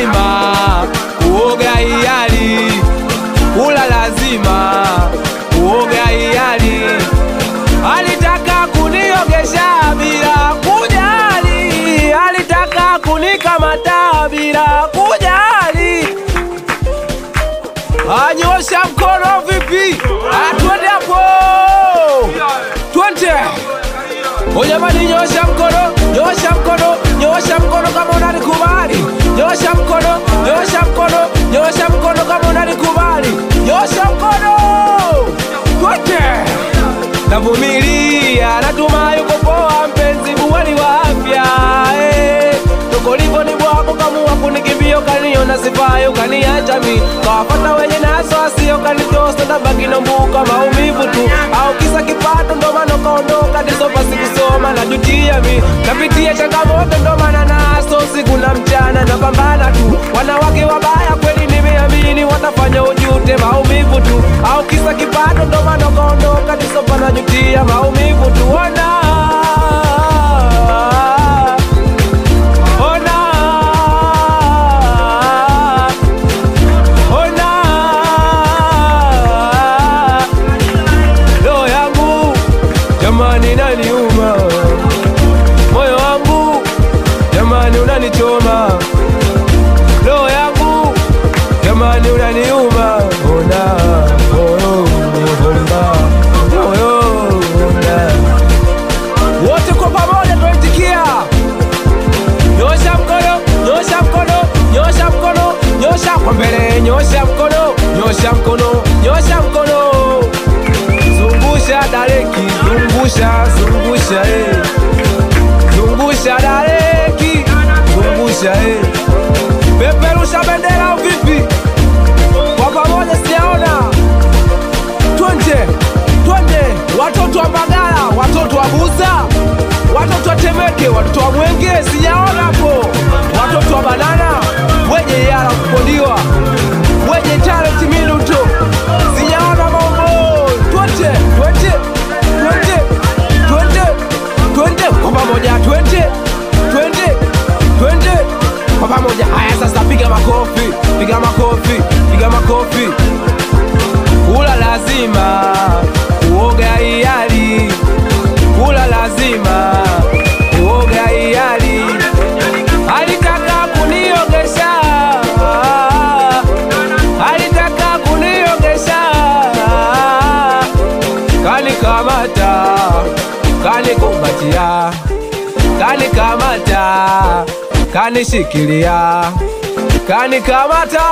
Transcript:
lazima, kuoga hiari. Kula lazima, kuoga hiari. Alitaka kuniogesha bila kujali, alitaka kunikamata bila kujali. Anyosha mkono vipi? Twende hapo. Twende. Ojamani nyosha mkono, nyosha mkono, nyosha mkono kama unanikubali. Nyosha mkono, nyosha mkono, nyosha mkono kama unanikubali. Nyosha mkono. Twende. Navumilia, natumai yuko poa mpenzi buwali wa afya. Toko livo ni bwako kamua kunikimbia ukaniona sifai ukaniacha mi. Kawafata wenye naso asio kanitosta nabaki nombuka maumivu tu. Au kisa kipato ndo maana ukaondoka nisopa sikusoma najutia mi. Napitia changamoto ndo maana naso usiku na mchana napambana tu. Wanawake wabaya kweli nimeamini watafanya ujute maumivu tu. Au kisa kipato ndo maana ukaondoka nisopa najutia maumivu tu. Jamani naniuma, moyo wangu jamani unanichoma, roho yangu jamani unaniuma. Ona moyo ona, wote kwa pamoja tuitikia. Nyosha mkono, nyosha mkono, nyosha mkono, nyosha kwa mbele, nyosha mkono, nyosha mkono, nyosha mkono. Zungusha dareki, zungusha, zungusha zungusha dareki, zungusha peperusha bendera vipi? Kwa pamoja sijaona. Twende, twende. Watoto wa Mbagala, watoto wa Buza, watoto wa Temeke, watoto wa Mwenge sijaona hapo. Watoto wa Banana, wenye yara kukodiwa, wenye talent minuto sijaona mambo. Twende, twende, twende, twende, twende kwa pamoja. Twende, twende, twende kwa pamoja. Haya sasa piga makofi, piga makofi, piga makofi. Kula lazima, kuoga hiari. Kula lazima, kuoga hiari. Alitaka kuniogesha, alitaka kuniogesha. Kanikamata, kanikumbatia, kanikamata, kanishikilia, kanikamata.